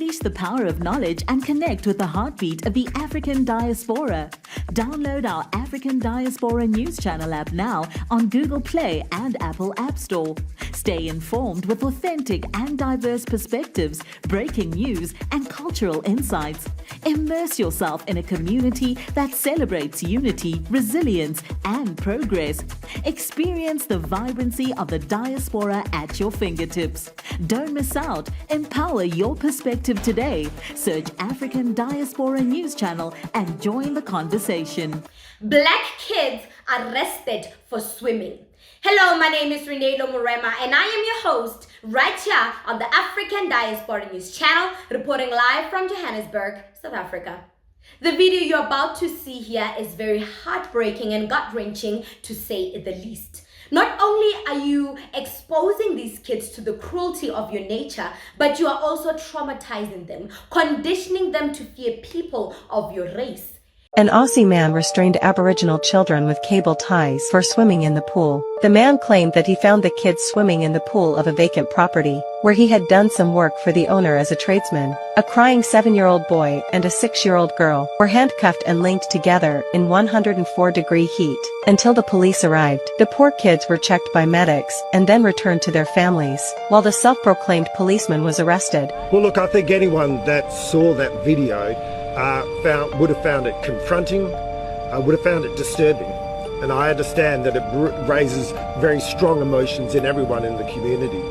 Unleash the power of knowledge and connect with the heartbeat of the African diaspora. Download our African Diaspora News Channel app now on Google Play and Apple App Store. Stay informed with authentic and diverse perspectives, breaking news, and cultural insights. Immerse yourself in a community that celebrates unity, resilience, and progress. Experience the vibrancy of the diaspora at your fingertips. Don't miss out. Empower your perspective today. Search African Diaspora News Channel and join the conversation. Black kids arrested for swimming. Hello, my name is Reneilwe Morema and I am your host right here on the African Diaspora News Channel, reporting live from Johannesburg, South Africa. The video you're about to see here is very heartbreaking and gut-wrenching, to say the least. Not only are you exposing these kids to the cruelty of your nature, but you are also traumatizing them, conditioning them to fear people of your race. An Aussie man restrained Aboriginal children with cable ties for swimming in the pool. The man claimed that he found the kids swimming in the pool of a vacant property, where he had done some work for the owner as a tradesman. A crying 7-year-old boy and a 6-year-old girl were handcuffed and linked together in 104-degree heat until the police arrived. The poor kids were checked by medics and then returned to their families, while the self-proclaimed policeman was arrested. Well, look, I think anyone that saw that video would have found it confronting, would have found it disturbing. And I understand that it raises very strong emotions in everyone in the community.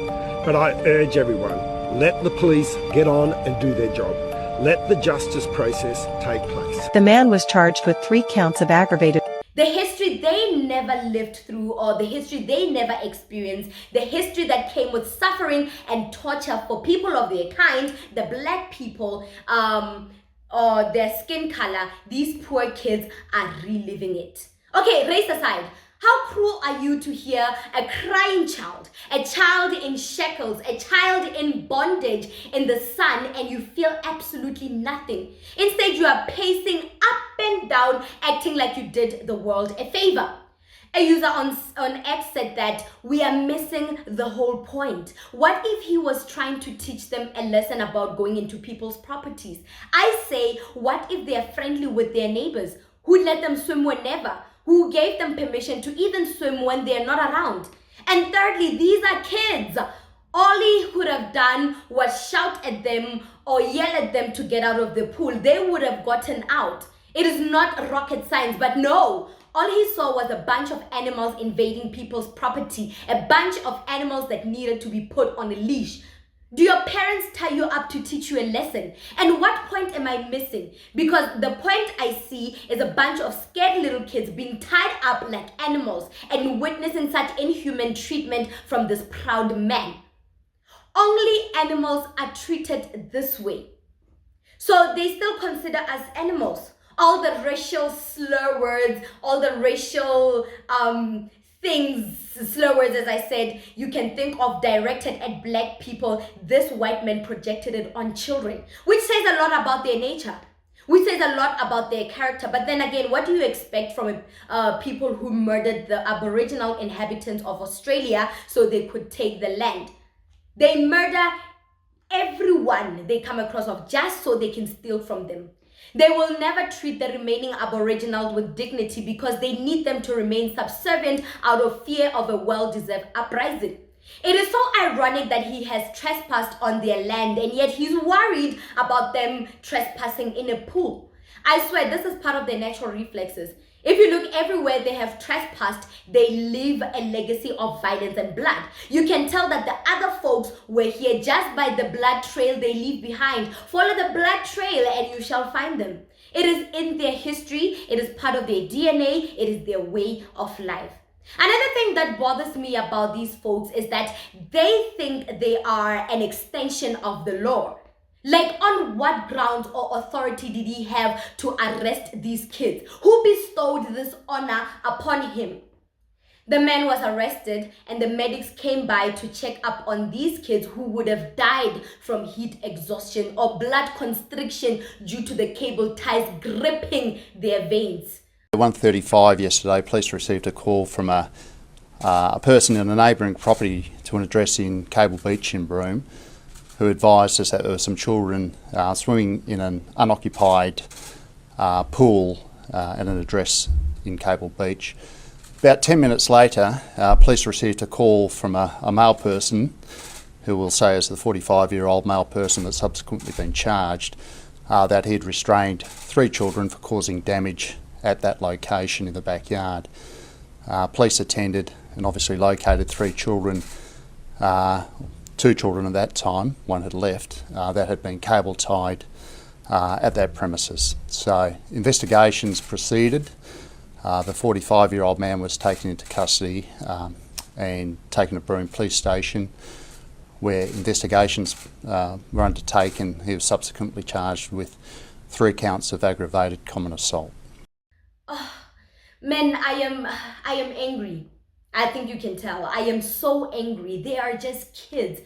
But I urge everyone, let the police get on and do their job. Let the justice process take place. The man was charged with 3 counts of aggravated. The history they never lived through, or the history they never experienced, the history that came with suffering and torture for people of their kind, the black people, or their skin color, these poor kids are reliving it. Okay, race aside, how cruel are you to hear a crying child, a child in shackles, a child in bondage in the sun, and you feel absolutely nothing? Instead, you are pacing up and down, acting like you did the world a favor. A user on X said that we are missing the whole point. What if he was trying to teach them a lesson about going into people's properties? I say, what if they are friendly with their neighbors, who let them swim whenever, who gave them permission to even swim when they are not around? And thirdly, these are kids. All he could have done was shout at them or yell at them to get out of the pool. They would have gotten out. It is not rocket science, but no. All he saw was a bunch of animals invading people's property, a bunch of animals that needed to be put on a leash. Do your parents tie you up to teach you a lesson? And what point am I missing? Because the point I see is a bunch of scared little kids being tied up like animals and witnessing such inhuman treatment from this proud man. Only animals are treated this way. So they still consider us animals. All the racial slur words, all the racial slur words, as I said, you can think of directed at black people, this white man projected it on children, which says a lot about their nature, which says a lot about their character. But then again, what do you expect from people who murdered the Aboriginal inhabitants of Australia so they could take the land? They murder everyone they come across of just so they can steal from them. They will never treat the remaining Aboriginals with dignity because they need them to remain subservient out of fear of a well-deserved uprising. It is so ironic that he has trespassed on their land and yet he's worried about them trespassing in a pool. I swear this is part of their natural reflexes. If you look everywhere they have trespassed, they leave a legacy of violence and blood. You can tell that the other folks were here just by the blood trail they leave behind. Follow the blood trail and you shall find them. It is in their history, it is part of their DNA, it is their way of life. Another thing that bothers me about these folks is that they think they are an extension of the law. Like, on what grounds or authority did he have to arrest these kids? Who bestowed this honor upon him? The man was arrested and the medics came by to check up on these kids who would have died from heat exhaustion or blood constriction due to the cable ties gripping their veins. At 1:35 yesterday, police received a call from a person in a neighbouring property to an address in Cable Beach in Broome. who advised us that there were some children swimming in an unoccupied pool at an address in Cable Beach. About 10 minutes later, police received a call from a male person, who we'll say is the 45-year-old male person that's subsequently been charged, that he'd restrained 3 children for causing damage at that location in the backyard. Police attended and obviously located 3 children, 2 children at that time, one had left, that had been cable tied at that premises. So investigations proceeded. The 45-year-old man was taken into custody and taken to Broome Police Station, where investigations were undertaken. He was subsequently charged with 3 counts of aggravated common assault. Oh, man, I am angry. I think you can tell. I am so angry. They are just kids.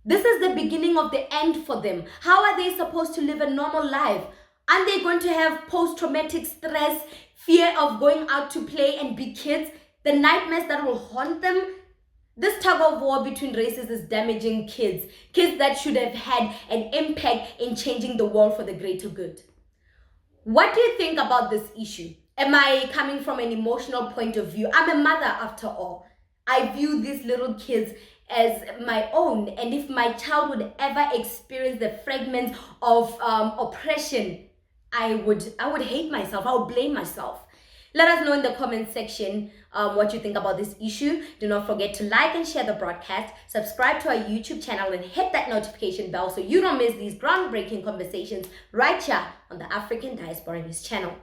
This is the beginning of the end for them. How are they supposed to live a normal life? Aren't they going to have post-traumatic stress, fear of going out to play and be kids, the nightmares that will haunt them? This tug of war between races is damaging kids that should have had an impact in changing the world for the greater good. What do you think about this issue? Am I coming from an emotional point of view? I'm a mother after all. I view these little kids as my own, and if my child would ever experience the fragments of oppression, I would hate myself. I would blame myself. Let us know in the comment section what you think about this issue. Do not forget to like and share the broadcast, subscribe to our YouTube channel, and hit that notification bell so you don't miss these groundbreaking conversations right here on the African Diaspora News channel.